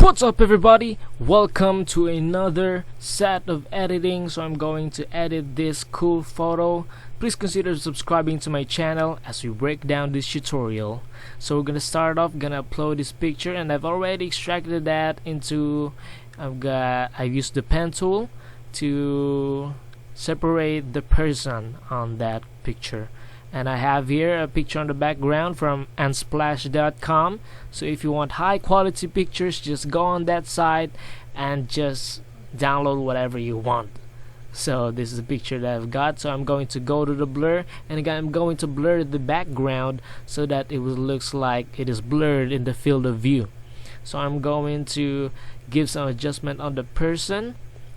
What's up everybody, welcome to another set of editing. So I'm going to edit this cool photo. Please consider subscribing to my channel as we break down this tutorial. So we're gonna start off, gonna upload this picture, and I've already extracted that into I've used the pen tool to separate the person on that picture. And I have here a picture on the background from unsplash.com. So if you want high quality pictures, just go on that site and just download whatever you want. So this is a picture that I've got. So I'm going to go to the blur, and again I'm going to blur the background so that it looks like it is blurred in the field of view. So I'm going to give some adjustment on the person.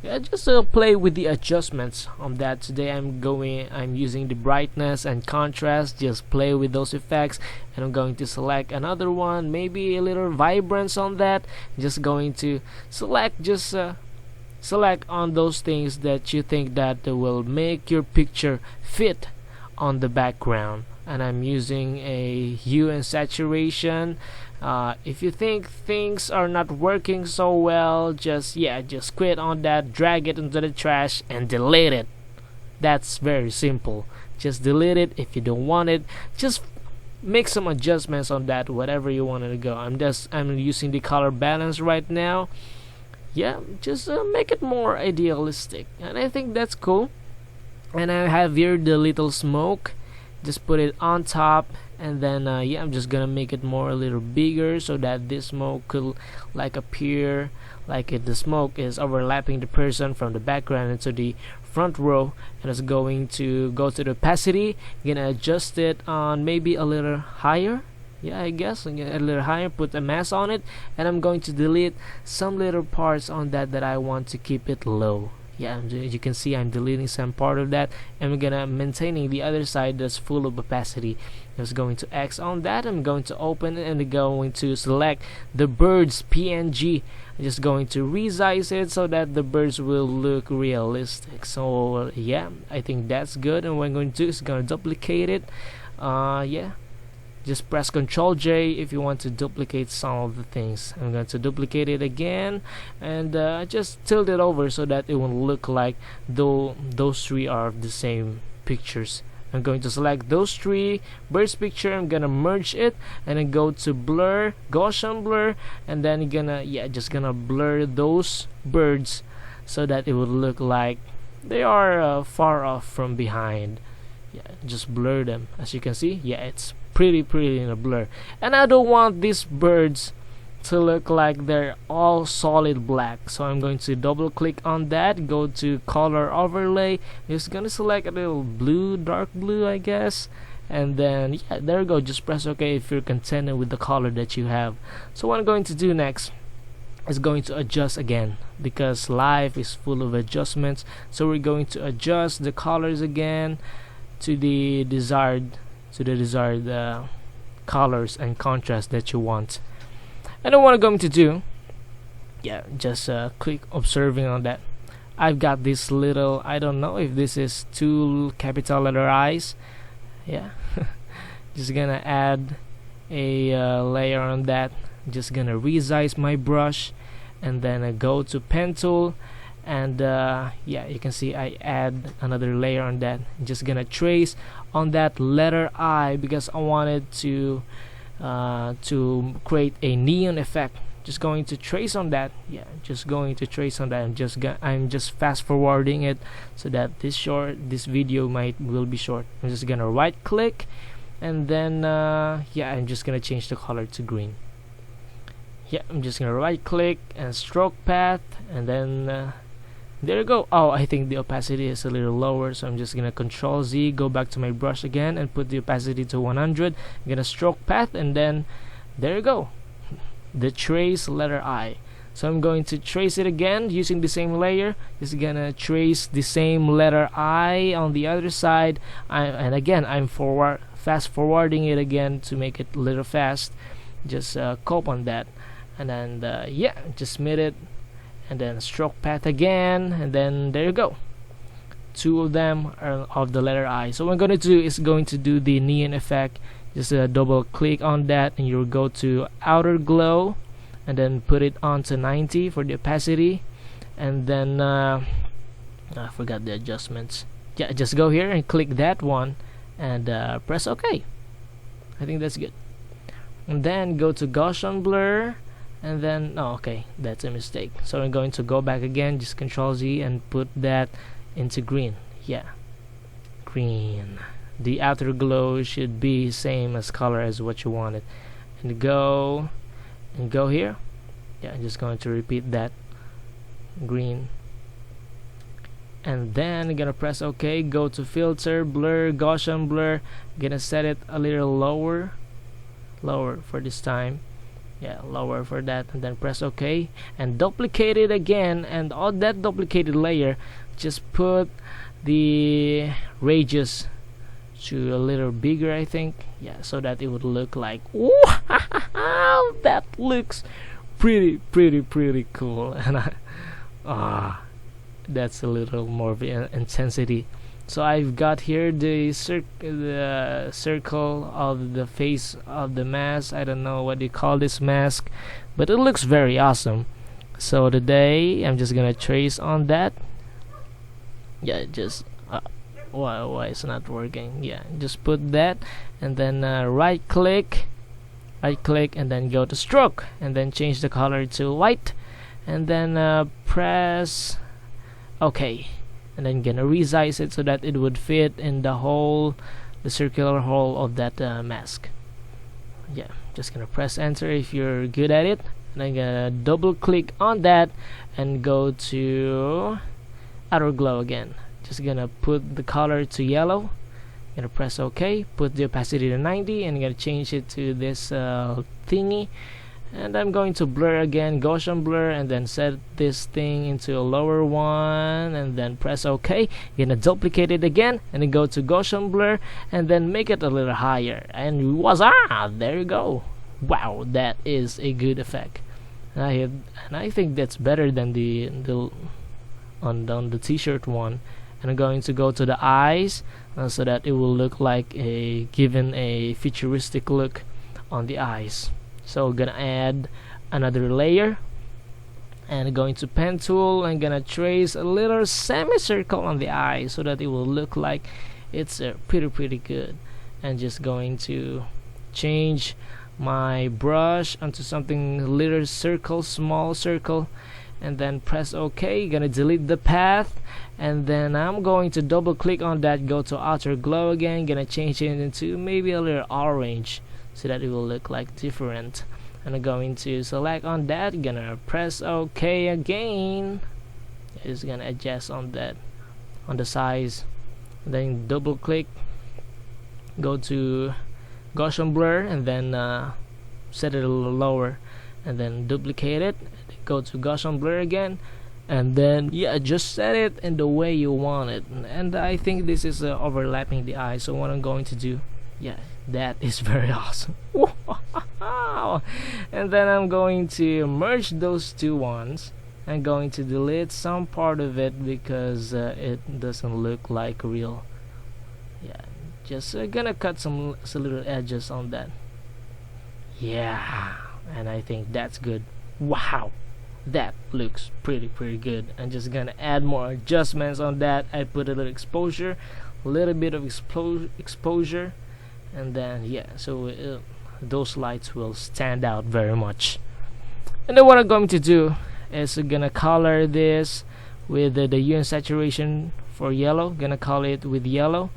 Just play with the adjustments on that. Today I'm using the brightness and contrast, just play with those effects, and I'm going to select another one, maybe a little vibrance on that. Just going to select select on those things that you think that will make your picture fit on the background. And I'm using a hue and saturation. If you think things are not working so well, just quit on that, drag it into the trash and delete it. That's very simple. Just delete it. If you don't want it, just make some adjustments on that, whatever you want it to go. I'm using the color balance right now. Just make it more idealistic, and I think that's cool. And I have here the little smoke. Just put it on top, and then I'm just gonna make it a little bigger so that this smoke could appear like the smoke is overlapping the person from the background into the front row. And it's going to go to the opacity, gonna adjust it on maybe a little higher. I guess a little higher, put a mask on it, and I'm going to delete some little parts on that I want to keep it low. As you can see, I'm deleting some part of that, and we're gonna maintaining the other side that's full of opacity. I'm just going to X on that. I'm going to open it, and I'm going to select the birds PNG. I'm just going to resize it so that the birds will look realistic. So I think that's good. And what I'm going to do is going to duplicate it. Just press Ctrl J if you want to duplicate some of the things. I'm going to duplicate it again, and just tilt it over so that it will look like those three are the same pictures. I'm going to select those three birds picture. I'm gonna merge it, and then go to blur, Gaussian blur, and then you're gonna blur those birds so that it would look like they are far off from behind. Just blur them. As you can see, it's pretty in a blur. And I don't want these birds to look like they're all solid black, so I'm going to double click on that, go to color overlay, just gonna select a little blue, dark blue I guess, and then there you go. Just press OK if you're contented with the color that you have. So what I'm going to do next is going to adjust again, because life is full of adjustments. So we're going to adjust the colors again to the desired colors and contrast that you want. And then what I'm going to do, just click observing on that. I've got this little, I don't know if this is two capital letter I's. Just gonna add a layer on that. Just gonna resize my brush, and then I go to pen tool, and you can see I add another layer on that. I'm just gonna trace on that letter I because I wanted to create a neon effect. Just going to trace on that. Just going to trace on that. I'm just fast forwarding it so that this video will be short. I'm just gonna right click, and then I'm just gonna change the color to green. I'm just gonna right click and stroke path, and then there you go. I think the opacity is a little lower, so I'm just gonna Ctrl Z, go back to my brush again, and put the opacity to 100. I'm gonna stroke path, and then there you go, the trace letter I. So I'm going to trace it again using the same layer. Just gonna trace the same letter I on the other side, and again I'm fast forwarding it again to make it a little fast. Just copy on that, and then just submit it, and then stroke path again, and then there you go. Two of them are of the letter I. So what I'm going to do is going to do the neon effect. Just double click on that, and you'll go to outer glow, and then put it on to 90 for the opacity, and then I forgot the adjustments. Yeah, just go here and click that one and press OK. I think that's good. And then go to Gaussian blur, and then okay, that's a mistake. So I'm going to go back again, just Control Z and put that into green. Yeah, green. The outer glow should be same as color as what you wanted. And go here. Yeah, I'm just going to repeat that, green. And then I'm gonna press OK. Go to filter, blur, Gaussian blur. Gonna set it a little lower for this time. Yeah, lower for that, and then press OK and duplicate it again. And on that duplicated layer, just put the radius to a little bigger, I think. Yeah, so that it would look like, wow, that looks pretty cool. And that's a little more of intensity. So I've got here the circle of the face of the mask. I don't know what you call this mask, but it looks very awesome. So today I'm just gonna trace on that. Yeah, just why it's not working. Yeah, just put that, and then right click, and then go to stroke, and then change the color to white, and then press OK, and then gonna resize it so that it would fit in the circular hole of that mask. Yeah, just gonna press enter if you're good at it, and I'm gonna double click on that and go to outer glow again. Just gonna put the color to yellow, gonna press OK, put the opacity to 90, and gonna change it to this thingy. And I'm going to blur again, Gaussian blur, and then set this thing into a lower one, and then press OK. You're gonna duplicate it again, and then go to Gaussian blur, and then make it a little higher. And voila! There you go. Wow, that is a good effect. And I think that's better than the on the T-shirt one. And I'm going to go to the eyes, so that it will look like given a futuristic look on the eyes. So we're gonna add another layer, and going to pen tool and gonna trace a little semicircle on the eye so that it will look like it's pretty good. And just going to change my brush onto something little circle, small circle, and then press OK. Gonna delete the path, and then I'm going to double click on that, go to outer glow again, gonna change it into maybe a little orange so that it will look like different. And I'm going to select on that, gonna press OK again. It's gonna adjust on that, on the size, and then double click, go to Gaussian blur, and then set it a little lower, and then duplicate it, go to Gaussian blur again, and then yeah, just set it in the way you want it. And I think this is overlapping the eye, so what I'm going to do, yeah, that is very awesome. And then I'm going to merge those two ones. I'm going to delete some part of it because it doesn't look like real. Yeah, just gonna cut some little edges on that. Yeah, and I think that's good. Wow, that looks pretty good. I'm just gonna add more adjustments on that. I put a little exposure, a little bit of exposure, and then yeah, so those lights will stand out very much. And then what I'm going to do is gonna color this with the hue and saturation for yellow. Gonna color it with yellow.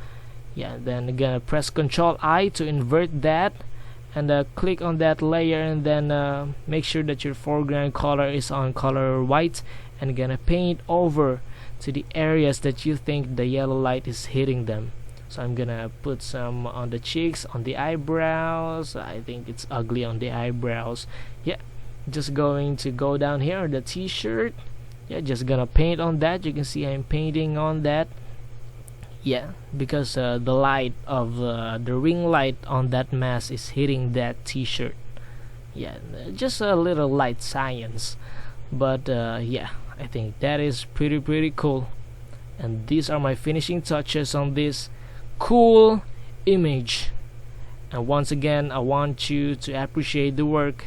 Yeah, then gonna press Ctrl I to invert that, and click on that layer, and then make sure that your foreground color is on color white, and gonna paint over to the areas that you think the yellow light is hitting them. So I'm gonna put some on the cheeks, on the eyebrows. I think it's ugly on the eyebrows. Yeah, just going to go down here on the t-shirt. Yeah, just gonna paint on that. You can see I'm painting on that. Yeah, because the light of the ring light on that mask is hitting that t-shirt. Yeah, just a little light science, but yeah, I think that is pretty cool. And these are my finishing touches on this cool image. And once again, I want you to appreciate the work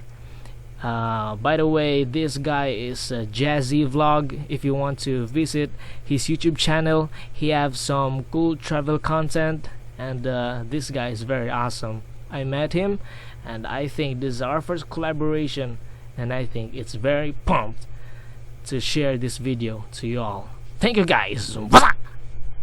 By the way, this guy is JAZI vlog. If you want to visit his YouTube channel, he have some cool travel content, and this guy is very awesome. I met him, and I think this is our first collaboration, and I think it's very pumped to share this video to you all. Thank you guys.